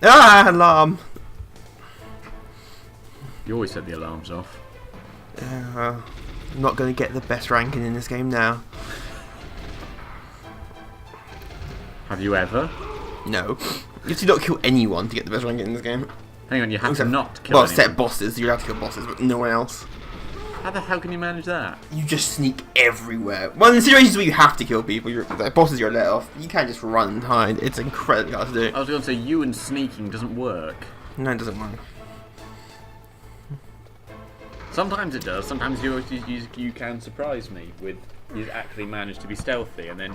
Ah, alarm! You always set the alarms off. I'm not going to get the best ranking in this game now. Have you ever? No. You have to not kill anyone to get the best ranking in this game. Hang on, you have to not kill Well, anyone. set bosses. You have to kill bosses, but no one else. How the hell can you manage that? You just sneak everywhere. Well, in situations where you have to kill people, the bosses you're let off, you can't just run and hide. It's incredibly hard to do. I was going to say, you and sneaking doesn't work. No, it doesn't work. Sometimes it does. Sometimes you can surprise me with you actually manage to be stealthy, and then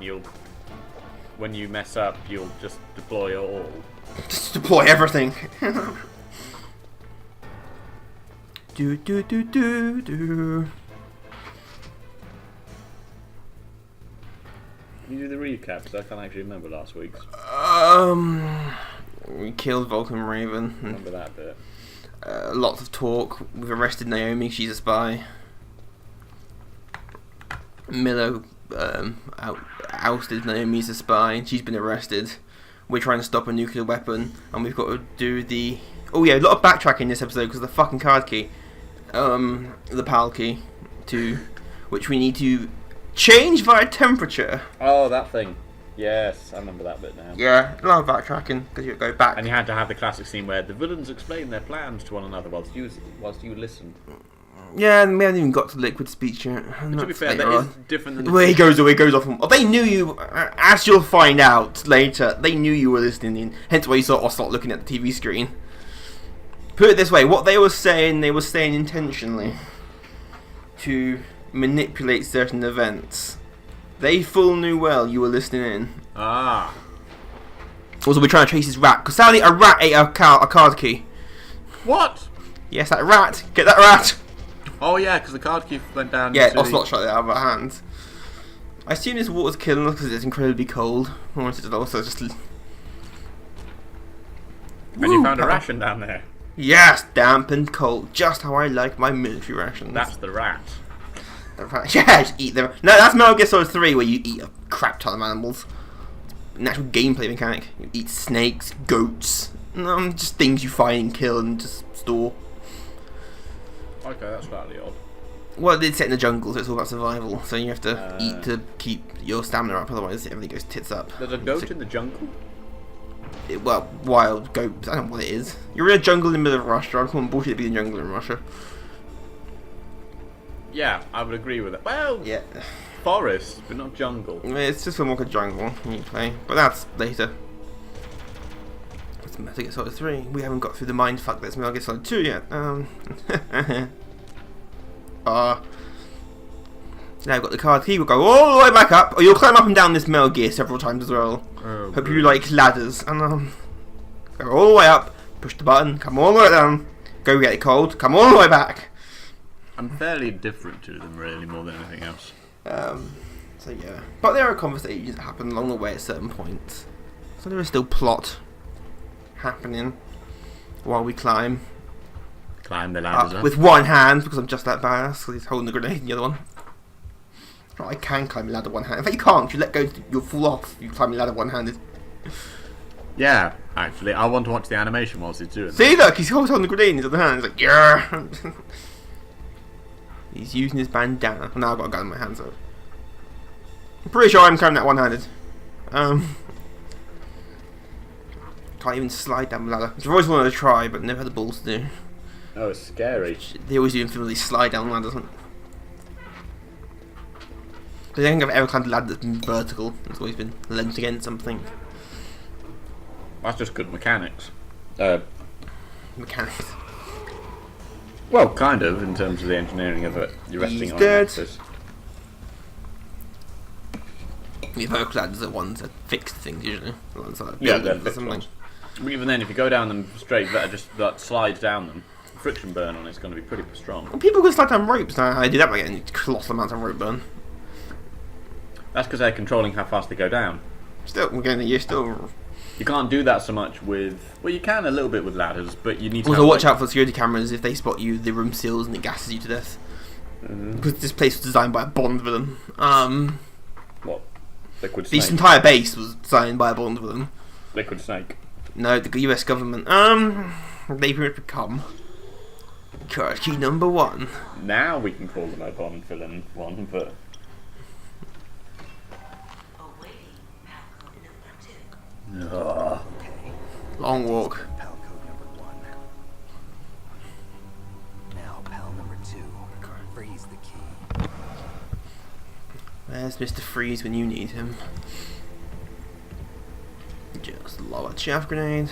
when you mess up, you'll just deploy it all. Just deploy everything. do. Can you do the recap? Because I can't actually remember last week's. We killed Vulcan Raven. Remember that bit. Lots of talk. We've arrested Naomi. She's a spy. Miller ousted Naomi as a spy. She's been arrested. We're trying to stop a nuclear weapon, and we've got to do the. Oh yeah, a lot of backtracking in this episode because the fucking card key, the PAL key, which we need to change via temperature. Oh, that thing. Yes, I remember that bit now. Yeah, a lot of backtracking because you go back. And you had to have the classic scene where the villains explain their plans to one another whilst you listen. Yeah, and we haven't even got to liquid speech yet. To be fair, that is different than the Where he goes off. Oh, they knew you, as you'll find out later, they knew you were listening in, hence why you saw Ocelot looking at the TV screen. Put it this way, what they were saying intentionally to manipulate certain events. They full knew well you were listening in. Ah. Also, we're trying to chase this rat, because sadly a rat ate a card key. What? Yes, that rat. Get that rat. Oh yeah, because the card key went down. Yeah, Ocelot shot it out of our hands. I assume this water's killing us because it's incredibly cold. Or is it also just... And you found a ration down there. Yes, damp and cold. Just how I like my military rations. That's the rat. Yeah, just eat them. No, that's Metal Gear Solid 3 where you eat a crap ton of animals. Natural gameplay mechanic. You eat snakes, goats, just things you find and kill and just store. Okay, that's slightly odd. Well, it's set in the jungle, so it's all about survival. So you have to eat to keep your stamina up, otherwise everything goes tits up. There's a goat in the jungle? Well, wild goats. I don't know what it is. You're in a jungle in the middle of Russia. I call them bullshit to be in a jungle in Russia. Yeah, I would agree with that. Well, Yeah. forest, but not jungle. It's just more like a jungle you play, but that's later. It's Metal Gear Solid 3. We haven't got through the mindfuck that's Metal Gear Solid 2 yet. Now I've got the card key. We'll go all the way back up, or you'll climb up and down this Metal Gear several times as well. Oh, Hope you like ladders. And go all the way up, push the button, come all the way down, go get it cold, come all the way back. I'm fairly indifferent to them, really, more than anything else. So yeah, but there are conversations that happen along the way at certain points. So there is still plot happening while we climb Climb the ladders up. with one hand because I'm just that badass. Because he's holding the grenade in the other one. Oh, I can climb a ladder one hand. In fact, you can't. If you let go, you'll fall off. You climb a ladder one handed. Yeah, actually, I want to watch the animation whilst he's doing it. See, look, he's holding the grenade in his other hand. He's like, yeah. He's using his bandana. Now I've got a gun in my hand, so I'm pretty sure I'm climbing that one-handed. Can't even slide down the ladder. Which I've always wanted to try, but never had the balls to do. Oh, it's scary. They always do infinitely slide down ladders. I don't think I've ever climbed a ladder that's been vertical. It's always been leant against something. That's just good mechanics. Mechanics. Well, kind of, in terms of the engineering of it. You're resting He's on dead. an axis. The vertical ladders are ones that fix things usually. The ones that Yeah, build they're them or fixed something. ones. But even then, if you go down them straight, that just that slides down them. The friction burn on it's going to be pretty strong. Well, people can slide down ropes now. I do that by getting colossal amounts of rope burn. That's because they're controlling how fast they go down. Still, you're still. You can't do that so much with... Well, you can a little bit with ladders, but you need to... Also, watch out for security cameras. If they spot you, the room seals and it gasses you to death. Because this place was designed by a Bond villain. What? Liquid This Snake. entire base was designed by a Bond villain. Liquid Snake. No, the US government. They've become Turkey number 1. Now we can call them a Bond villain one, but Okay. Long walk. Pal code number 1. Now, pal number 2. Freeze the key. Where's Mr. Freeze when you need him? Just lob a chaff grenade.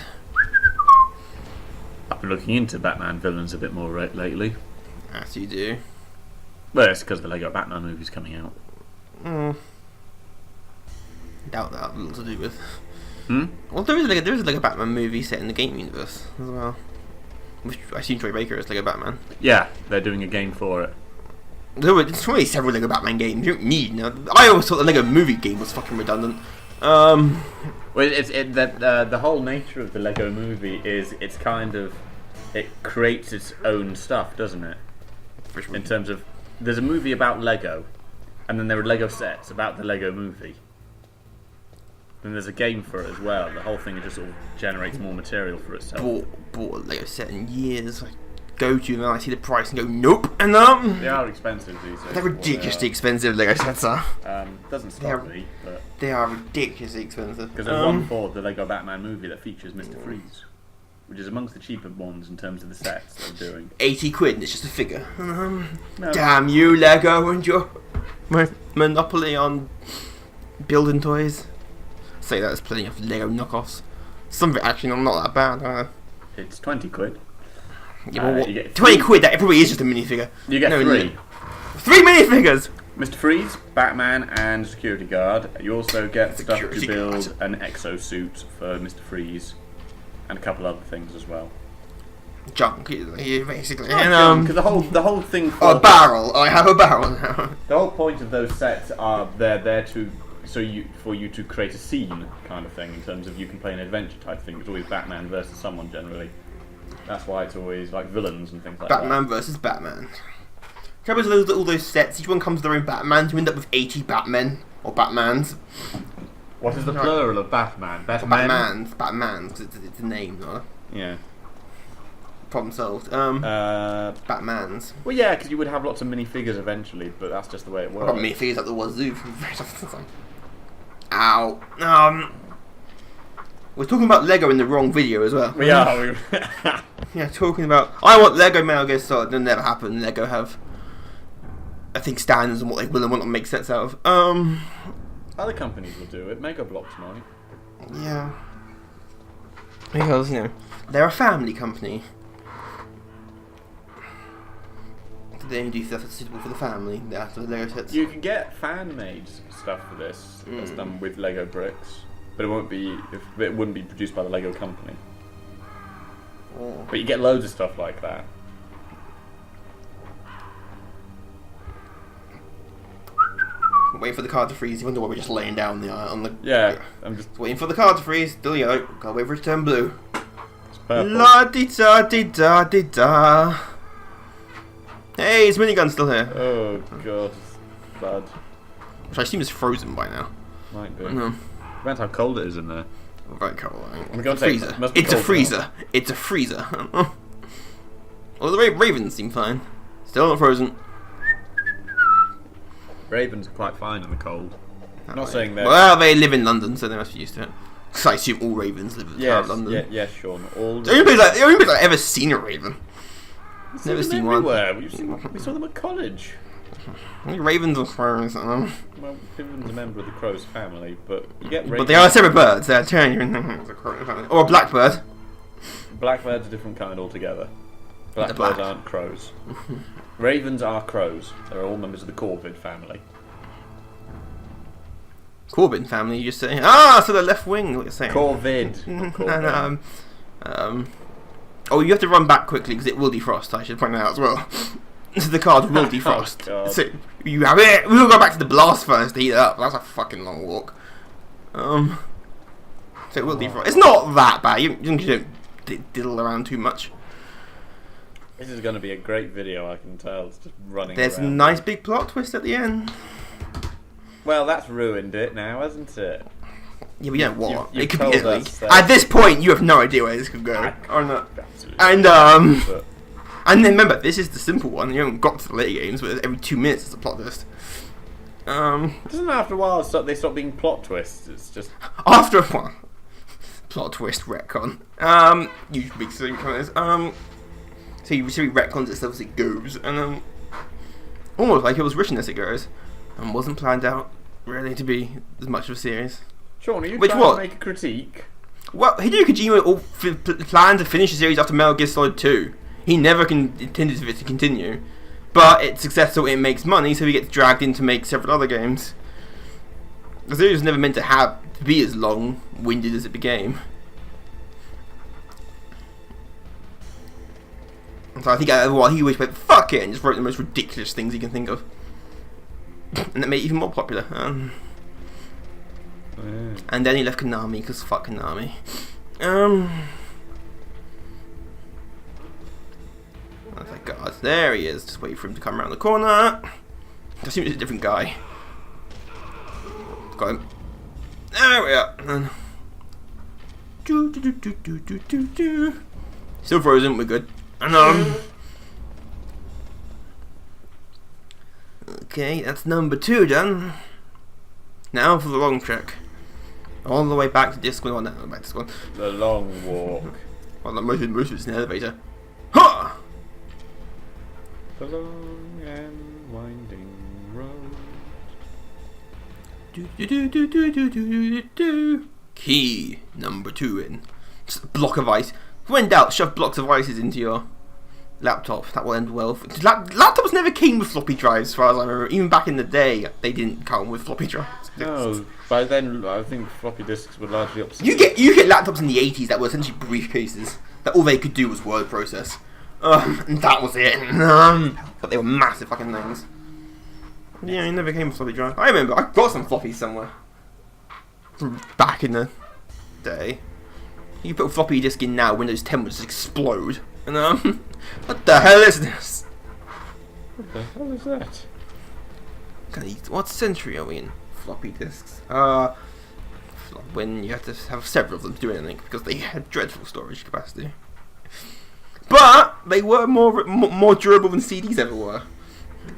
I've been looking into Batman villains a bit more lately. As you do. Well, it's because the Lego Batman movie's coming out. Doubt that had little to do with. Hmm? Well, there is a Batman movie set in the game universe as well. Which I assume Troy Baker is Lego Batman. Yeah, they're doing a game for it. There's probably several Lego Batman games. You don't need. No, I always thought the Lego movie game was fucking redundant. Well, the whole nature of the Lego movie is it creates its own stuff, doesn't it? In terms of, there's a movie about Lego, and then there are Lego sets about the Lego movie. Then there's a game for it as well. The whole thing just sort of generates more material for itself. Bought a Lego set in years. I go to them and I see the price and go, nope. And They are expensive these days. they're ridiculously expensive. Lego sets are. Doesn't stop me, but They are ridiculously expensive. because there's one for the Lego Batman movie that features Mr. Freeze, which is amongst the cheaper ones in terms of the sets they're doing. 80 quid and it's just a figure. No. Damn you, Lego, and your monopoly on building toys. Say that there's plenty of Lego knockoffs. Some of it actually not that bad. It's 20 quid. Yeah, but what, you get 20 three- quid, that probably is just a minifigure. You get No, 3. 3 minifigures! Mr. Freeze, Batman, and Security Guard. You also get stuff Security to build Guard. an exosuit for Mr. Freeze, and a couple other things as well. Junk, basically. Because the whole thing. A barrel. I have a barrel now. The whole point of those sets are they're there to for you to create a scene kind of thing, in terms of you can play an adventure type thing. It's always Batman versus someone generally. That's why it's always like villains and things like Batman versus Batman. Trouble is, all those sets, each one comes with their own Batman. You end up with 80 Batmen or Batmans. that. What is the plural of Batman? Batmans, 'cause it's a name, not a Yeah. problem solved. Batmans. Well, yeah, because you would have lots of minifigures eventually, but that's just the way it I've works. got minifigures at the wazoo. Ow. We're talking about Lego in the wrong video as well. We are. Yeah, talking about. I want Lego Metal Gear Solid. It'll never happen. Lego have, I think, standards and what they will and want to make sets out of. Other companies will do it. Mega Bloks might. Yeah. Because, they're a family company. They only do stuff that's suitable for the family. After the Lego sets. You can get fan-made stuff for this that's done with Lego bricks, but it wouldn't be produced by the Lego company. Oh. But you get loads of stuff like that. Waiting for the card to freeze. You wonder why we're just laying down on the. Yeah, I'm just Waiting for the card to freeze. Still yellow. Gotta wait for it to turn blue. it's purple. La di da di da di da. Hey, his minigun's still here. Oh god, blood. Which I assume is frozen by now. Might be. No. Depends how cold it is in there. Very cold. I'm gonna It's a say freezer. it must be It's a cold freezer. It's a freezer. Well, the Ravens seem fine. Still not frozen. Ravens are quite fine in the cold. I'm not saying that. Well, they live in London, so they must be used to it. Because I assume all ravens live in Yes, London. yes, Sean. All The only place I've ever seen a raven. Never seen one. everywhere. We saw them at college. Only ravens or crows. Well, Piven's a member of the Crows family, but you get ravens. But they are separate birds. They're turning or a blackbird. Blackbird's a different kind altogether. They're Blackbirds black. aren't crows. Ravens are crows. They're all members of the Corvid family. Corbyn family, you just say. Ah, so the left wing, what you're saying. Corvid. not Corvid. Oh, you have to run back quickly because it will defrost, I should point that out as well. So the card will defrost. God. So you have it. We'll go back to the blast furnace to heat it up. That's a fucking long walk. So it will defrost. It's not that bad. You don't diddle around too much. This is going to be a great video, I can tell. It's just running There's a around. nice big plot twist at the end. Well, that's ruined it now, hasn't it? Yeah, we don't know what. You It could be told Italy. us that- At this point, you have no idea where this could go. Absolutely. And But and then remember, this is the simple one. You haven't got to the later games, but every 2 minutes it's a plot twist. doesn't after a while they stop being plot twists? It's just After a while, plot twist retcon. You big silly comments. So you see retcons itself as it goes, and almost like it was written as it goes, and wasn't planned out really to be as much of a series. Sean, are you Which trying what? to make a critique? Well, Hideo Kojima planned to finish the series after Metal Gear Solid 2. He never intended for it to continue. But it's successful, it makes money, so he gets dragged in to make several other games. The series was never meant to be as long-winded as it became. So I think he always went, fuck it, and just wrote the most ridiculous things he can think of. And that made it even more popular. And then he left Konami, because fuck Konami. Oh thank God. There he is. Just wait for him to come around the corner. I assume it's a different guy. Got him. There we are. And still frozen, we're good. And okay, that's number 2 done. Now for the long trek. All the way back to Disc 1. No, back to Disc 1. The long walk. Well, most of it's an elevator. Ha! The long and winding road. Key number 2 in. Just a block of ice. When in doubt, shove blocks of ices into your laptop. That will end well. Laptops never came with floppy drives, as far as I remember. Even back in the day, they didn't come with floppy drives. No, by then I think floppy disks were largely obsolete. You get laptops in the 80s that were essentially briefcases. That all they could do was word process. And that was it. But they were massive fucking things. Yeah, it never came with floppy drive. I remember, I got some floppies somewhere. From back in the day. You put a floppy disk in now, Windows 10 would just explode. And what the hell is this? What the hell is that? What century are we in? Floppy disks. When you have to have several of them to do anything, because they had dreadful storage capacity. But they were more durable than CDs ever were.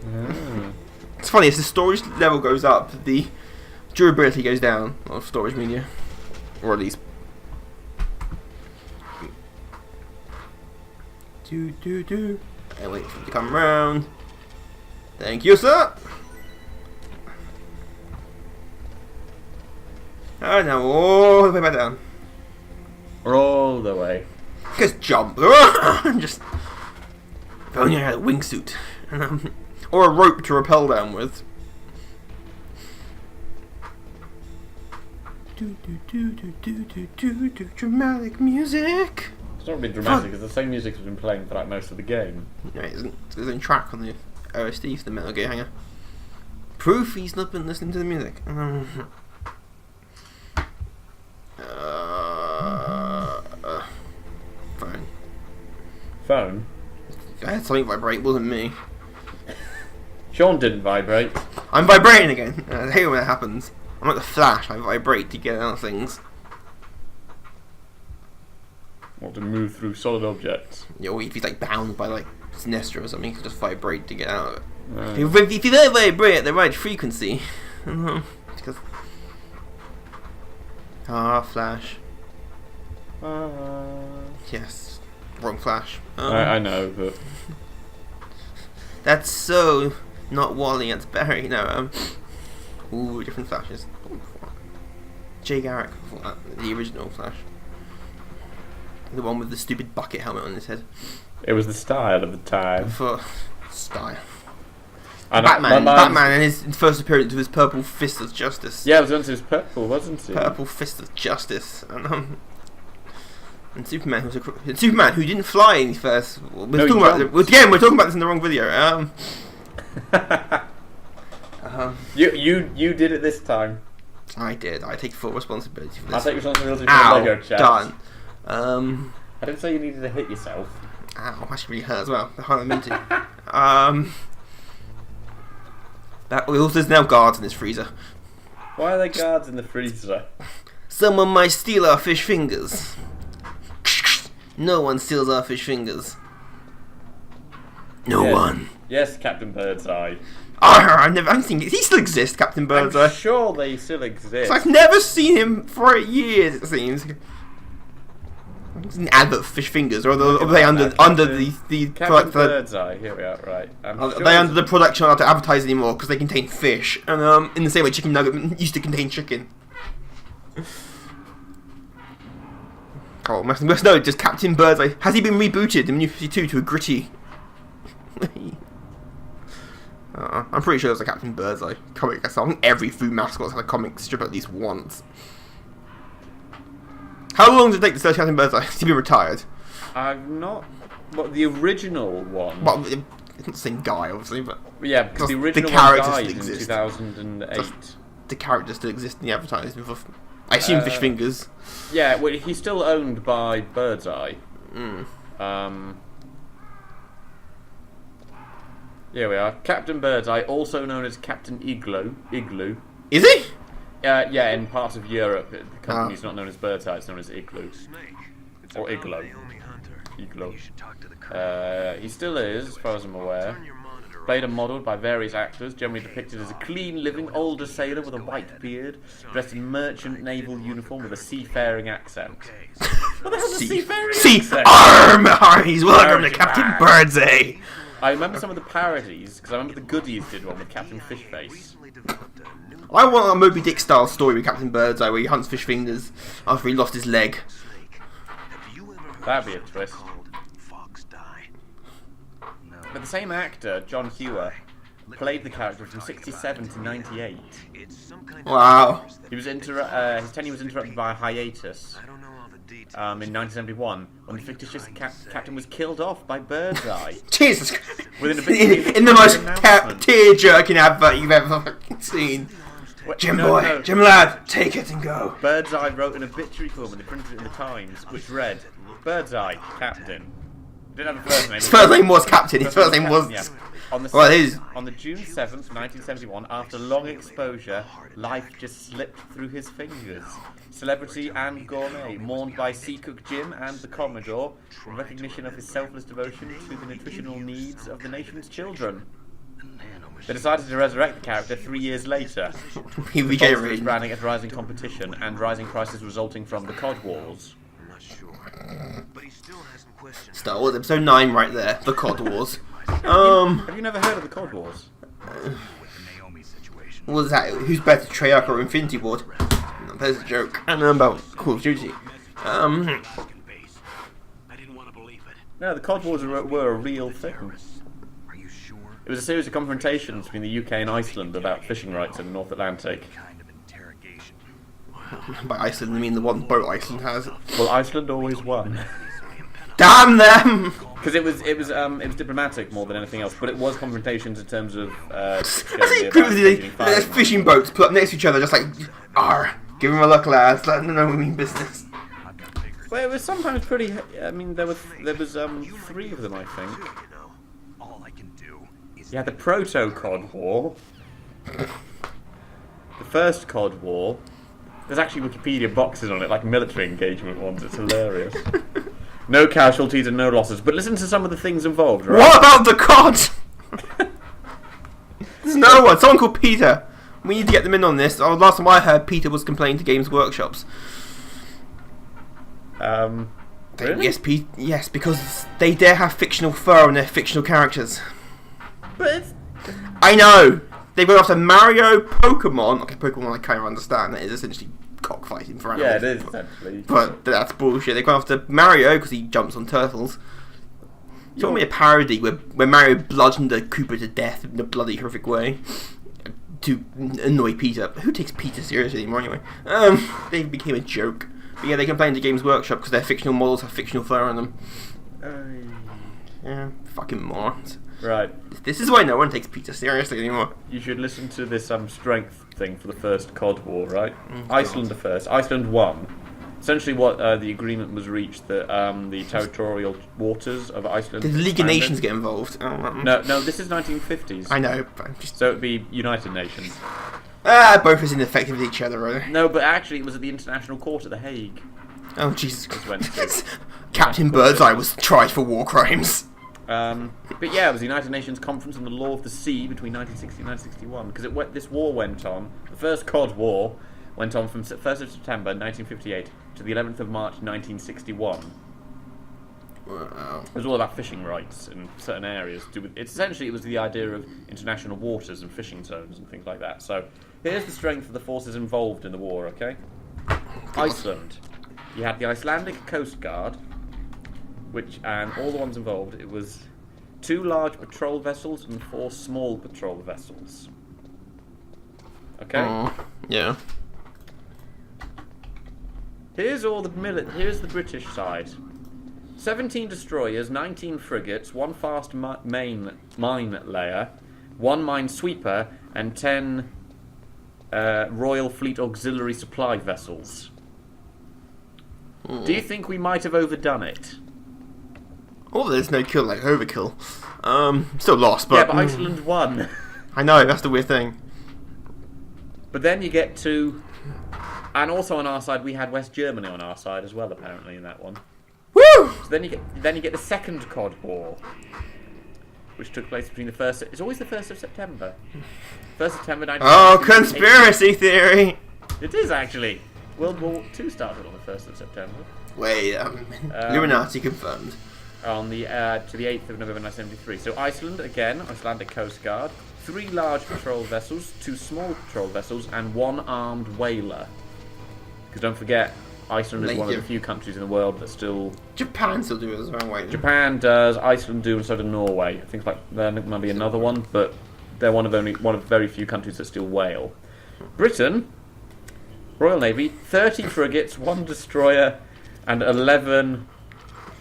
Ah. It's funny, as the storage level goes up, the durability goes down of storage media. Or at least. And wait for him to come round. Thank you, sir. And now all the way back down. All the way. Just jump. Just. If only I had a wingsuit. Or a rope to rappel down with. Dramatic music. It's not really dramatic, because the same music has been playing for like most of the game. No, it isn't. There's a track on the OSD for the Metal Gear Hangar. Proof he's not been listening to the music. Phone. Phone? I had something vibrate, it wasn't me. Sean didn't vibrate. I'm vibrating again. I hate when that happens. I'm like the Flash, I vibrate to get out of things. Want to move through solid objects. You know, if he's like bound by like Sinestro or something, he can just vibrate to get out of it. Right. If you don't vibrate at the right frequency. Because... Flash. Yes. Wrong Flash. I know, but... That's so not Wally, it's Barry. No, ooh, different Flashes. Jay Garrick, the original Flash. The one with the stupid bucket helmet on his head. It was the style of the time. For style. I know, Batman and his first appearance with his purple fist of justice. Yeah, it was once it was purple, wasn't it? Purple fist of justice. And Superman, Superman, who didn't fly in his first. We're talking about this in the wrong video. You did it this time. I did. I take full responsibility for this. I take responsibility for Ow, the Lego chat. done. I didn't say you needed to hit yourself. Ow, that should really hurt as well. I hardly meant to. That also there's now guards in this freezer. Why are there guards in the freezer? Someone might steal our fish fingers. No one steals our fish fingers. No Yes. one. Yes, Captain Birdseye. I haven't seen. Does he still exist, Captain Birdseye? I'm sure they still exist. So I've never seen him for years. It seems. It's an advert for fish fingers, or are they under the Captain Birdseye? Here we are. Right. Are they under the production not to advertise anymore because they contain fish? And in the same way, chicken nugget used to contain chicken. Oh, must know. Just Captain Birdseye. Has he been rebooted in New 52 to a gritty? I'm pretty sure there's a Captain Birdseye comic. I think every food mascot's had a comic strip at least once. How long did it take to search Captain Birdseye? Has he been retired? I've not. What, the original one? Well, it's not the same guy, obviously, but Yeah, because the original characters one died in exist. 2008. the characters still exist in the advertising. I assume fish fingers. Yeah, well, he's still owned by Birdseye. Here we are. Captain Birdseye, also known as Captain Igloo. Is he? Yeah, in parts of Europe, the company's not known as Birdseye, it's known as Igloo. Or Igloo. Igloo. He still is, as far as I'm aware. Played and modelled by various actors, generally depicted as a clean-living older sailor with a white beard, dressed in merchant naval uniform with a seafaring accent. What the hell's a seafaring accent? He's welcome to Captain Birdseye. I remember some of the parodies, because I remember the Goodies did one with Captain Fishface. I want a Moby Dick style story with Captain Birdseye where he hunts fish fingers after he lost his leg. That'd be a twist. But the same actor, John Hewer, played the character from 67 to 98. Wow. He was his tenure was interrupted by a hiatus in 1971 when the fictitious captain was killed off by Birdseye. Jesus Christ. Within a bit in the most tear-jerking advert you've ever fucking seen. Jim lad, take it and go. Birdseye wrote an obituary for him and they printed it in the Times, which read, Birdseye, Captain. Didn't have a first name. His first name was Captain. His first name was. Yeah. On the June 7th, 1971, after long exposure, life just slipped through his fingers. Celebrity and gourmet, mourned by Seacook Jim and the Commodore, in recognition of his selfless devotion to the nutritional needs of the nation's children. They decided to resurrect the character 3 years later. He regenerated. Branding as rising competition and rising prices resulting from the Cod Wars. Star Wars Episode 9 right there. The Cod Wars. Have you never heard of the Cod Wars? What was that? Who's better, Treyarch or Infinity Ward? No, there's a joke. I know about Call of Duty. No, the Cod Wars were a real thing. It was a series of confrontations between the UK and Iceland about fishing rights in the North Atlantic. By Iceland, I mean the one boat Iceland has. Well, Iceland always won. Damn them! Because it was diplomatic more than anything else, but it was confrontations in terms of. That's it. There's fishing boats put up next to each other, just like, give them a look, lads. Let them know we mean business. Well, it was sometimes pretty. I mean, there was 3 of them, I think. You had the Proto-Cod War, the first Cod War. There's actually Wikipedia boxes on it, like military engagement ones. It's hilarious. No casualties and no losses. But listen to some of the things involved, right? What about the cod? There's no one. Someone called Peter. We need to get them in on this. Oh, last time I heard, Peter was complaining to Games Workshops. Really? Yes, because they dare have fictional fur on their fictional characters. But it's... I know! They've gone after Mario, Pokemon. Okay, Pokemon I kind of understand. That is essentially cockfighting for animals. Yeah, it is, essentially. But that's bullshit. They've gone after Mario because he jumps on turtles. You want me a parody where Mario bludgeoned a Koopa to death in a bloody horrific way to annoy Peter. Who takes Peter seriously anymore anyway? They became a joke. But yeah, they complained to Games Workshop because their fictional models have fictional fur on them. Yeah, fucking morons. Right. This is why no one takes Peter seriously anymore. You should listen to this strength thing for the first Cod War, right? Iceland first. Iceland won. Essentially what the agreement was reached that the territorial waters of Iceland... Did the League of Nations get involved? No, this is 1950s. I know, but I'm just... So it would be United Nations. Both as ineffective as each other, really. No, but actually, it was at the International Court at The Hague. Oh, Jesus went to. Christ. Captain Birdseye was tried for war crimes. But yeah, it was the United Nations Conference on the Law of the Sea between 1960 and 1961, because this war went on. The first Cod War went on from 1st of September 1958 to the 11th of March 1961. Wow. It was all about fishing rights in certain areas. It was the idea of international waters and fishing zones and things like that. So here's the strength of the forces involved in the war, okay? Iceland. You had the Icelandic Coast Guard, and all the ones involved, it was 2 large patrol vessels and 4 small patrol vessels. Okay? Yeah. Here's the British side. 17 destroyers, 19 frigates, 1 fast mine layer, 1 minesweeper, and 10 Royal Fleet auxiliary supply vessels. Do you think we might have overdone it? Oh, there's no kill like overkill. Still lost, but... Yeah, but Iceland won. I know, that's the weird thing. But then you get to... And also on our side, we had West Germany on our side as well, apparently, in that one. Woo! So then you get the Second Cod War, which took place between the 1st... It's always the 1st of September. 1st September 19... Oh, conspiracy theory! It is, actually. World War II started on the 1st of September. Wait, Illuminati confirmed. On the to the 8th of November 1973. So Iceland, again, Icelandic Coast Guard, 3 large patrol vessels, 2 small patrol vessels, and 1 armed whaler. Because don't forget, Iceland is one of the few countries in the world that still... Japan still do it as well, wait. Japan does, Iceland do, and so does Norway. I think there might be another one, but they're one of very few countries that still whale. Britain, Royal Navy, 30 frigates, 1 destroyer, and 11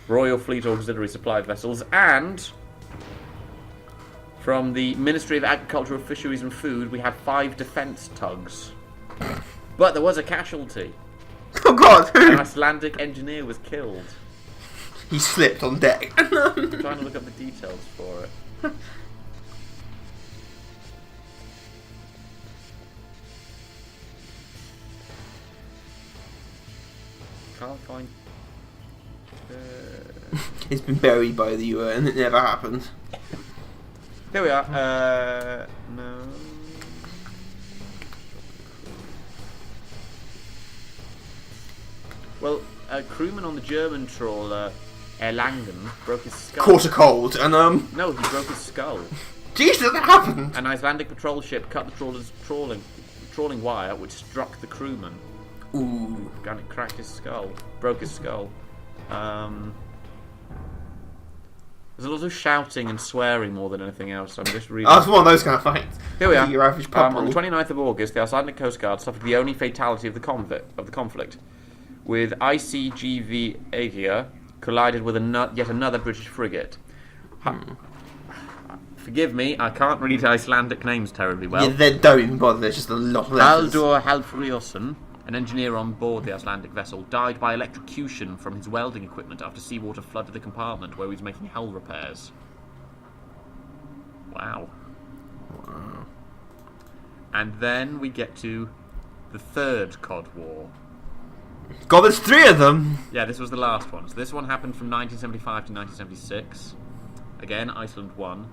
Royal Fleet auxiliary supply vessels, and from the Ministry of Agriculture, Fisheries and Food, we have 5 defence tugs. But there was a casualty. Oh God! An Icelandic engineer was killed. He slipped on deck. I'm trying to look up the details for it. Can't find... It's been buried by the UN. It never happened. Here we are. No. Well, a crewman on the German trawler Erlangen broke his skull. Caught a cold, and No, he broke his skull. Jesus, that happened. An Icelandic patrol ship cut the trawler's trawling wire, which struck the crewman. Ooh. And it cracked his skull. Broke his skull. There's a lot of shouting and swearing more than anything else. I'm just reading. Oh, it's one of those kind of fights. Here we are. Your average pub on the 29th of August, the Icelandic Coast Guard suffered the only fatality of the conflict, with ICGV Aegir collided with yet another British frigate. Forgive me, I can't read Icelandic names terribly well. Yeah, they don't even bother. There's just a lot of letters. Halldór Hallfreðsson, an engineer on board the Icelandic vessel, died by electrocution from his welding equipment after seawater flooded the compartment where he was making hull repairs. Wow. And then we get to the Third Cod War. God, there's 3 of them! Yeah, this was the last one. So this one happened from 1975 to 1976. Again, Iceland won.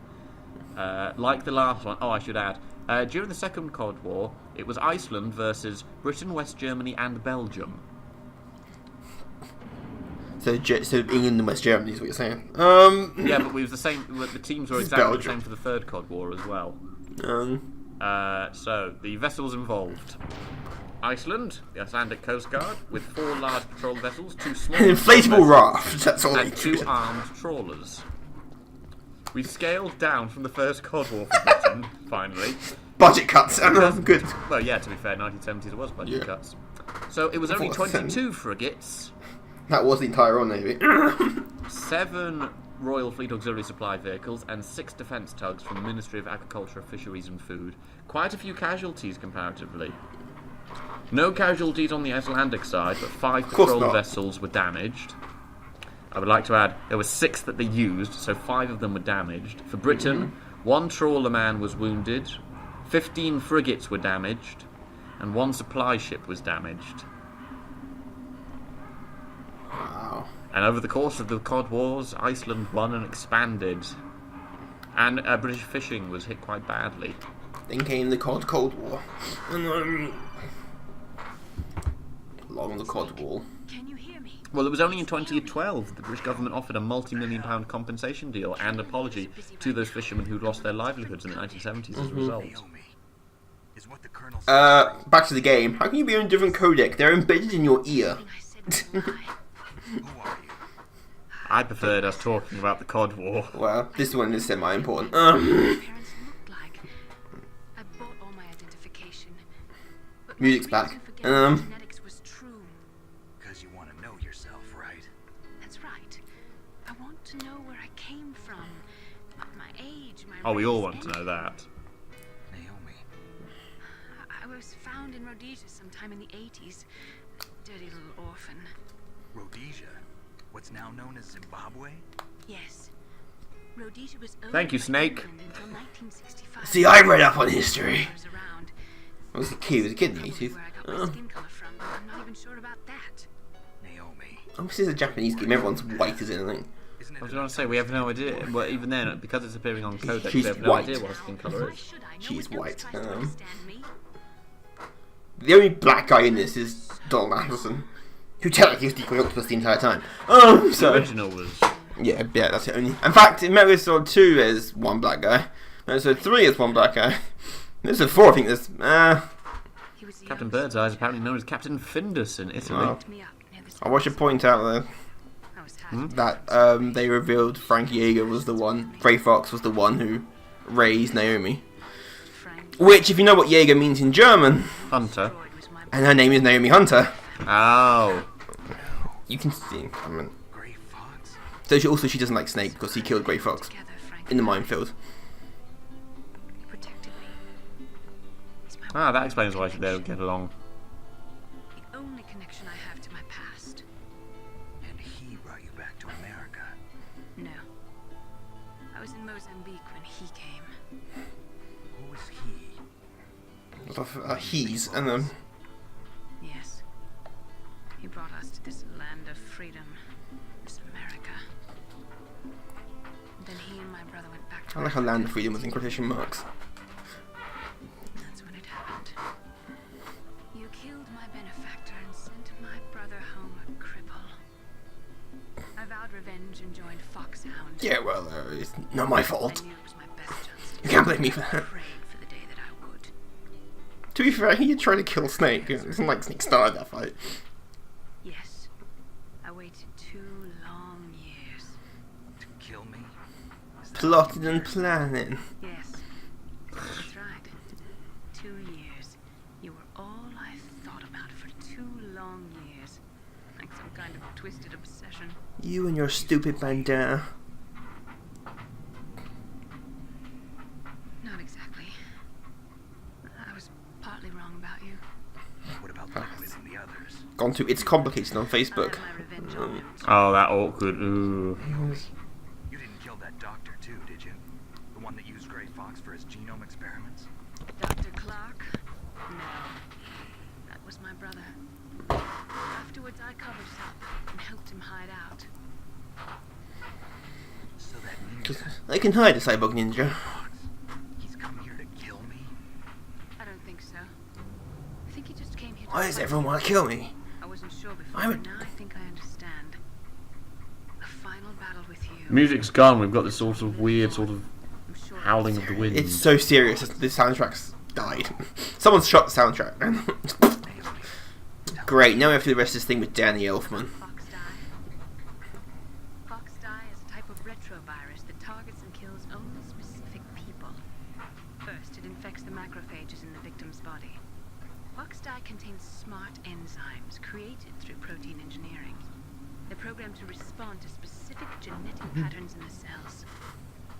Like the last one, I should add, during the Second Cod War, it was Iceland versus Britain, West Germany, and Belgium. So England and West Germany is what you're saying. Yeah, but it was the same. The teams were exactly the same for the Third Cod War as well. So the vessels involved: Iceland, the Icelandic Coast Guard, with 4 large patrol vessels, 2 small an inflatable raft. That's all. and 2 armed trawlers. We scaled down from the First Cod War for Britain, finally. Budget cuts. Good. Well, yeah, to be fair, 1970s there was budget cuts. So it was only 22 frigates. That was the entire Royal Navy. 7 Royal Fleet auxiliary supply vehicles and 6 defence tugs from the Ministry of Agriculture, Fisheries and Food. Quite a few casualties comparatively. No casualties on the Icelandic side, but 5 patrol vessels were damaged. I would like to add, there were 6 that they used, so 5 of them were damaged. For Britain, 1 trawler man was wounded, 15 frigates were damaged, and 1 supply ship was damaged. Wow. And over the course of the Cod Wars, Iceland won and expanded. And British fishing was hit quite badly. Then came the Cold War. And along the Cold War. Can you hear me? Well, it was only in 2012 that the British government offered a multi-million-pound compensation deal and apology to those fishermen who'd lost their livelihoods in the 1970s as a result. Naomi, is what the colonel Back to the game. How can you be on a different codec? They're embedded in your ear. I said was a lie. Who are you? I preferred us talking about the Cod War. Well, this one is semi-important. My parents looked like. I bought all my identification. But my Music's reason back. for getting genetics was true. Because you want to know yourself, right? That's right. I want to know where I came from. My age, my Oh, we all race, want to know that. Naomi, I was found in Rhodesia sometime in the 80s. Dirty little orphan. Rhodesia, what's now known as Zimbabwe? Yes. Rhodesia was owned Thank you, by Snake. England until 1965. See, I read up on history. I was around. I was a kid in the Probably 80s. where I got my skin color from, but I'm not even sure about that. Naomi, Oh, this is a Japanese game. Everyone's white as anything. isn't I it was going to say, we have no idea. Well, even then, because it's appearing on Codex, She's we have no white. idea what skin colour Why is. should I? No She's one else white, tries to understand me. The only black guy in this is Donald Anderson, who technically is Decoy Octopus the entire time. The So original was... yeah, that's it. Only. In fact, in Metal Gear Solid 2 there's one black guy. Metal Gear Solid 3 is one black guy. Metal Gear Solid 4 I think there's He was the Captain youngest. Birdseye is apparently known as Captain Findus in Italy. Wow. Picked me up near the I should point out though I was happy. that they revealed Frank Yeager was the one, Grey Fox was the one who raised Naomi. Frank Which, if you know what Yeager means in German, Hunter. Freud was my and her name is Naomi Hunter, Oh. you can see. I mean, Gray Fox? so she doesn't like Snake because he killed Grey Fox together, Frank. in the minefield. He protected me. He's my Ah, that explains why they don't get along. the only connection I have to my past. And he brought you back to America. No. I was in Mozambique when he came. Who is he? A lot of he's and Yes. He brought us to this land of freedom. This America. Then he and my brother went back to I like how land of freedom was in quotation marks. That's when it happened. You killed my benefactor and sent my brother home a cripple. I vowed revenge and joined Foxhound. Yeah, well, it's not my I fault. knew it was my best chance to You can't blame me for I that. prayed for the day that I would. To be fair, he did try to kill Snake. It wasn't like Snake started that fight. Yes. I waited 2 long years. To kill me? Plotted and planning. Yes. That's right. 2 years. You were all I thought about for 2 long years. Like some kind of twisted obsession. You and your stupid bandana. Not exactly. I was partly wrong about you. What about Liquid and the others? Gone to It's Complicated on I'll Facebook. have my revenge on him. Oh, that awkward. Ooh. You didn't kill that doctor too, did you? The one that used Gray Fox for his genome experiments? Dr. Clark? No. That was my brother. Afterwards, I covered it up and helped him hide out. So that means 'Cause they can hide a cyborg ninja. Fox, he's come here to kill me? I don't think so. I think he just came here to Why does fight everyone you. want to kill me? I wasn't sure before, I but would- now I think I understand. A final battle with you. Music's gone. We've got this sort of weird sort of I'm sure howling of the wind. It's so serious. The soundtrack's died. Someone's shot the soundtrack. Great. Now we have to do the rest of this thing with Danny Elfman. Fox die. Fox die is a type of retrovirus that targets and kills only specific people. First, it infects the macrophages in the victim's body. Fox die contains smart enzymes created through protein engineering. They're programmed to respond to specific genetic patterns in the cells.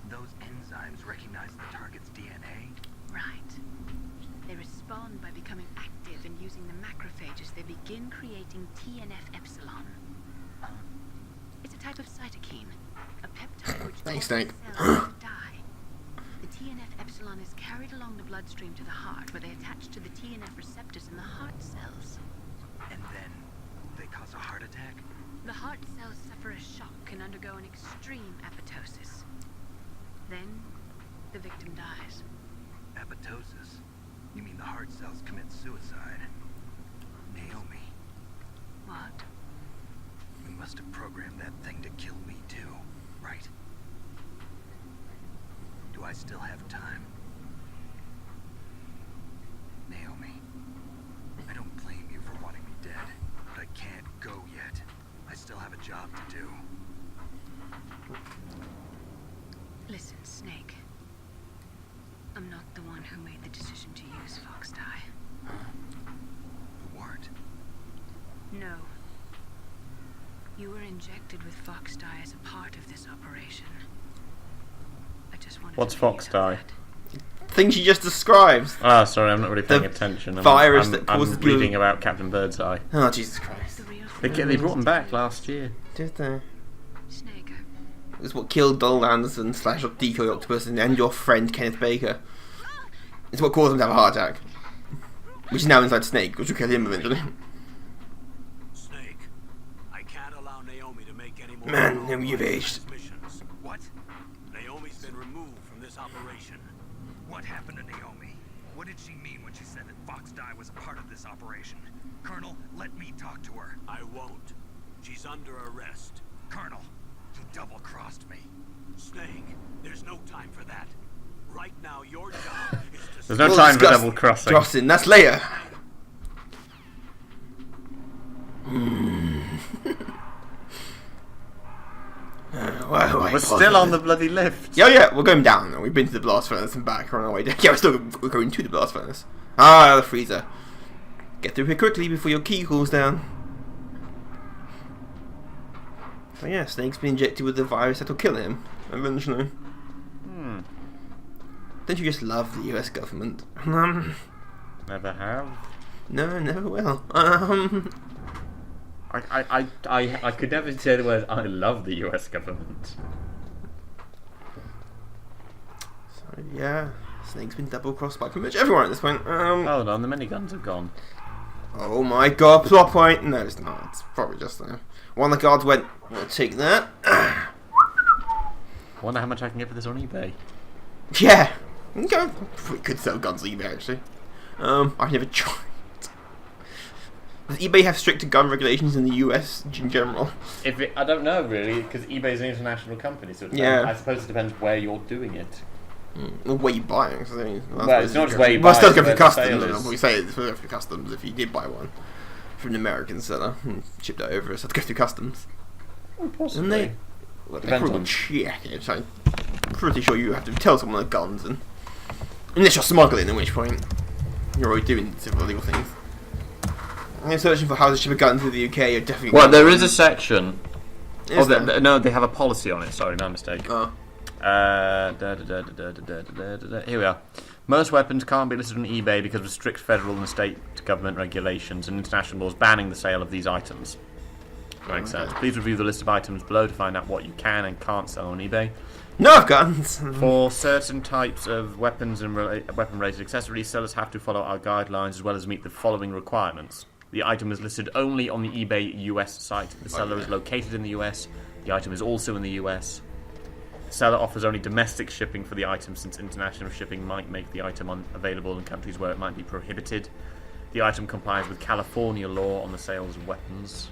Those enzymes recognize the target's DNA? Right. They respond by becoming active and using the macrophages. They begin creating TNF-epsilon. It's a type of cytokine, a peptide which Thanks, causes Snake. cells to die. The TNF-epsilon is carried along the bloodstream to the heart, where they attach to the TNF receptors in the heart cells. And then they cause a heart attack? The heart cells suffer a shock and undergo an extreme apoptosis. Then, the victim dies. Apoptosis? You mean the heart cells commit suicide? Naomi, What? we must have programmed that thing to kill me too, right? Do I still have time? Naomi, I don't blame you for wanting me dead, but I can't go yet. I still have a job to do. Listen, Snake. I'm not the one who made the decision to use Fox dye. You weren't. No. You were injected with Fox dye as a part of this operation. I just wanted What's to let you Fox know dye? that. Things she just described. Ah, sorry, I'm not really paying The attention. virus I'm that causes reading blue- about Captain Birdseye. Oh, Jesus Christ. The real They thing brought him is back last year. Did they? Snake, It's what killed Donald Anderson / Decoy Octopus and your friend Kenneth Baker. It's what caused him to have a heart attack. Which is now inside Snake, which will kill him eventually. Snake, I can't allow Naomi to make any more Man, Naomi, you've aged. transmissions. What? Naomi's been removed from this operation. What happened to Naomi? What did she mean when she said that Fox dye was a part of this operation? Colonel, let me talk to her. I won't. She's under arrest. Colonel, you double-crossed me. Snake, there's no time for that. Right now, your job is to... There's no We'll time for discuss double crossing. Crossing, that's later. Why We're bother? still on the bloody lift. Yeah, yeah, we're going down now. We've been to the blast furnace and back. We're on our way down. Yeah, we're going to the blast furnace. Ah, the freezer. Get through here quickly before your key cools down. So yeah, Snake's been injected with the virus that'll kill him eventually. Don't you just love the US government? Never have. No, never will. I could never say the words, I love the US government. So yeah, Snake's been double crossed by pretty much everyone at this point. Hold on, the miniguns have gone. Oh my god, plot point! No, it's not. It's probably just there. One of the guards went, I'll take that. I wonder how much I can get for this on eBay. Yeah. Okay. We could sell guns on eBay actually. I've never tried. Does eBay have stricter gun regulations in the US in general? I don't know really, because eBay is an international company, so I suppose it depends where you're doing it. Or where you buy it. 'Cause I mean, Well, it's not just where you well, buy it still it, go where through the sale customs. is. We say it's for customs if you did buy one from an American seller and shipped it over, so it had to go through customs. Possibly. And they Depends probably on- check it. So I'm pretty sure you have to tell someone the guns, and unless you're smuggling, at which point you're already doing several illegal things. And you're searching for how to ship a gun to the UK. You're definitely. Well, there is a section. Is there? No, they have a policy on it. Sorry, my mistake. Oh. Here we are. Most weapons can't be listed on eBay because of strict federal and state government regulations and international laws banning the sale of these items. Makes sense. Please review the list of items below to find out what you can and can't sell on eBay. Nerf guns. For certain types of weapons and weapon-related accessories, sellers have to follow our guidelines as well as meet the following requirements. The item is listed only on the eBay US site. The seller is located in the US. The item is also in the US. The seller offers only domestic shipping for the item since international shipping might make the item unavailable in countries where it might be prohibited. The item complies with California law on the sales of weapons.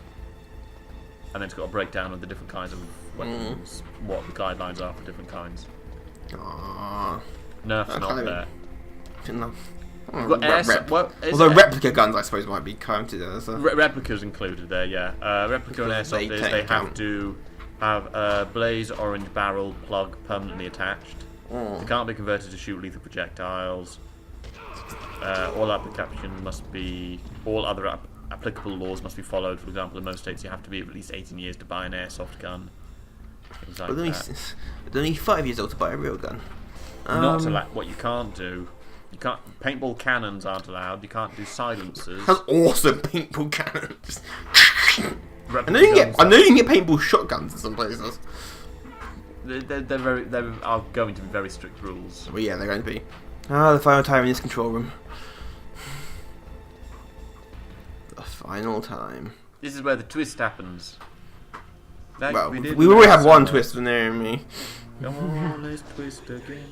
And then it's got a breakdown of the different kinds of weapons, what the guidelines are for different kinds. Aww. Nerf's not Okay. there. No. You've got Although replica guns, I suppose, might be counted as a... replicas included there, yeah. Replica and Because they airsoft is take they have count. to have a blaze orange barrel plug permanently attached. They can't be converted to shoot lethal projectiles. All applications must be... All other applicable laws must be followed. For example, in most states you have to be at least 18 years to buy an airsoft gun. Things like But only 5 years old to buy a real gun. Not allowed. What you can't do... You can't. Paintball cannons aren't allowed. You can't do silencers. That's awesome paintball cannons. I Replica know you guns can get paintball shotguns in some places. There are going to be very strict rules. Well, yeah, they're going to be. Ah, the final time in this control room. The final time. This is where the twist happens. Like Well, did we with already have one Asuna. twist with Naomi. Come on, let's twist again.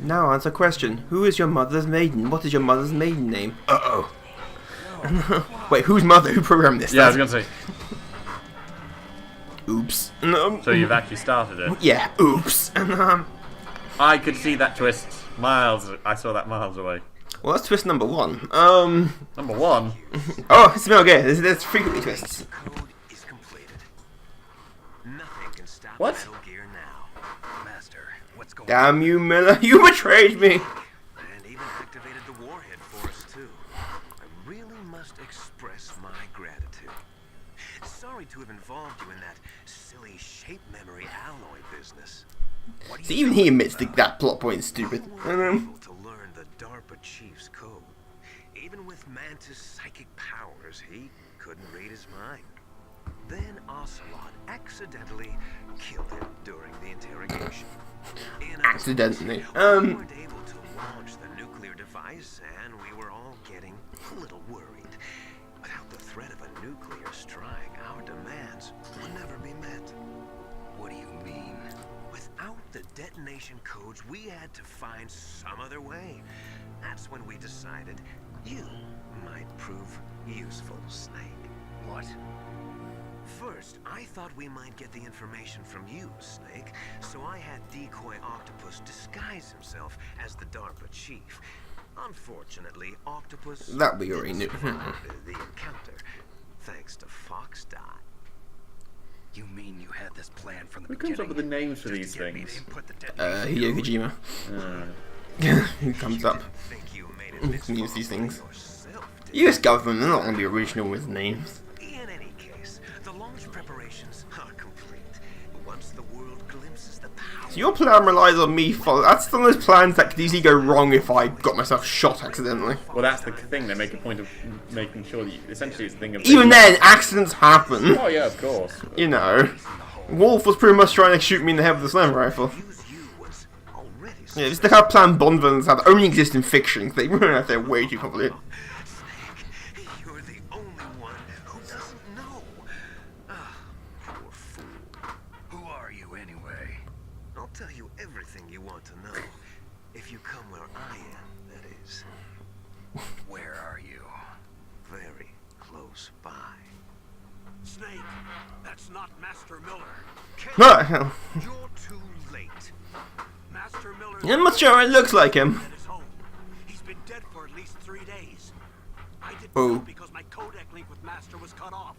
Now answer question. Who is your mother's maiden? What is your mother's maiden name? Uh-oh. Wait, whose mother? Who programmed this? Yeah, I was gonna say. Oops. No. So you've actually started it. Yeah, oops. I could see that twist miles. I saw that miles away. Well, that's twist number 1. Number 1. Oh, it's Metal Gear. There's frequently twists. Code is completed. Nothing can stop What? Metal Gear now. Master, what's going on? Damn you, Miller. You betrayed me. And even activated the warhead for us too. I really must express my gratitude. Sorry to have involved you in that silly shape memory alloy business. What do See, you even know he admits about that plot point is stupid. You were able to learn the DARPA chief's code. Even with Mantis' psychic powers, he couldn't read his mind. Then Ocelot accidentally killed him during the interrogation. In other Accidentally. words, we weren't able to launch the nuclear device, and we were all getting a little worried. Without the threat of a nuclear strike, our demands would never be met. What do you mean? Without the detonation codes, we had to find some other way. That's when we decided you might prove useful, Snake. What? First, I thought we might get the information from you, Snake, so I had Decoy Octopus disguise himself as the DARPA chief. Unfortunately, Octopus That we already knew. didn't survive the encounter, thanks to Fox Dot. You mean you had this plan from the Who comes up with the names for just these to get me to things? input the Hideo detonation Kojima. Who comes up? Didn't think you made it Who this can use far these by things? yourself, did you? US government, they're not going to be original with names. In any case, the launch preparations are complete. Once the world glimpses the power. So your plan relies on me follow. That's one of those plans that could easily go wrong if I got myself shot accidentally. Well, that's the thing. They make a point of making sure that you, essentially it's a thing of. Even then, accidents happen. Oh yeah, of course. You know. Wolf was pretty much trying to shoot me in the head with a slam rifle. Use you was already Yeah, it's the kind of plan Bond villains have that only exist in fiction. They realize they're way too complicated. Snake, you're the only one who doesn't know. Ah, poor fool. Who are you anyway? I'll tell you everything you want to know. If you come where I am, that is. Where are you? Very close by. Snake, that's not Master Miller. What the hell? You're too late. Master Miller. I'm not sure it looks like him. At his home. He's been dead for at least 3 days. I didn't Oh. know because my codec link with Master was cut off.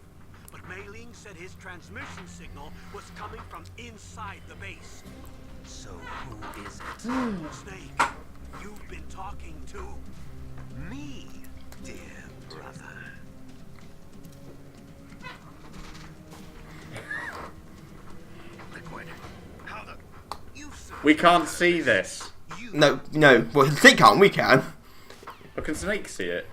But Mei Ling said his transmission signal was coming from inside the base. So who is it? Snake, you've been talking to Me, dear brother. Liquid. How the... You We can't see this. No, no. Well, they can't. We can. But can Snake see it?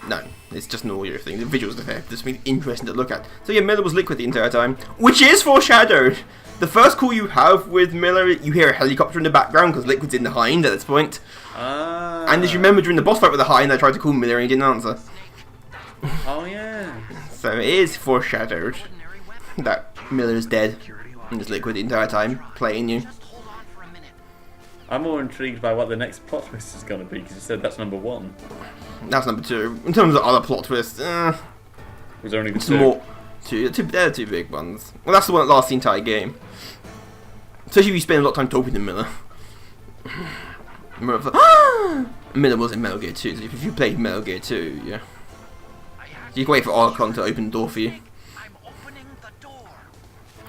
No, it's just an audio thing. The visuals are there. Just something interesting to look at. So yeah, Miller was liquid the entire time, which is foreshadowed. The first call you have with Miller, you hear a helicopter in the background because Liquid's in the Hind at this point. Ah. And as you remember during the boss fight with the Hind, I tried to call Miller and he didn't answer. Oh yeah. So it is foreshadowed that Miller's dead and is Liquid the entire time, playing you. I'm more intrigued by what the next plot twist is going to be because you said that's number 1. That's number 2. In terms of other plot twists, Was there only the it's 2? more. They're the 2 big ones. Well, that's the one that lasts the entire game. Especially if you spend a lot of time talking to Miller. Miller's like, Miller was in Metal Gear 2, so if you played Metal Gear 2, yeah. You can wait for Archon to open the door for you. I'm opening the door.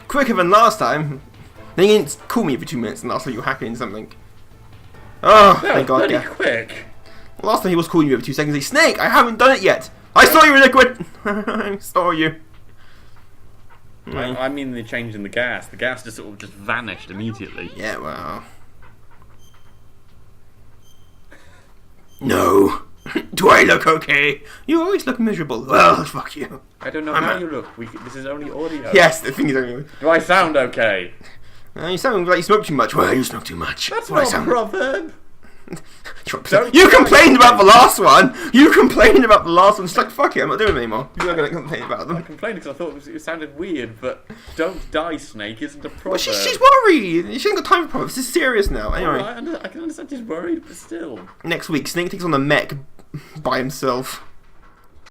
Quicker than last time. Then you didn't call me for 2 minutes and last time you were hacking something. Oh, That thank was God, bloody yeah. quick. Last time he was calling you every 2 seconds. Like, Snake, I haven't done it yet. I saw you, Liquid. I saw you. I mean the change in the gas. The gas just sort of just vanished immediately. Yeah, well. No. Do I look okay? You always look miserable. Well, fuck you. I don't know I'm how a- you look. This is only audio. Yes, the thing is only. Do I sound okay? You sound like you smoke too much. Well, you smoke too much. That's Well, I not a sound- proverb. Don't You try. complained about the last one. You complained about the last one. It's like, fuck it, I'm not doing it anymore. You're not going to complain about I them. complained because I thought it sounded weird, but "don't die, snake" isn't a proverb. Well, she's worried. She ain't got time for problems. This is serious now. Anyway, Alright, I can understand she's worried, but still. next week, Snake takes on the mech by himself.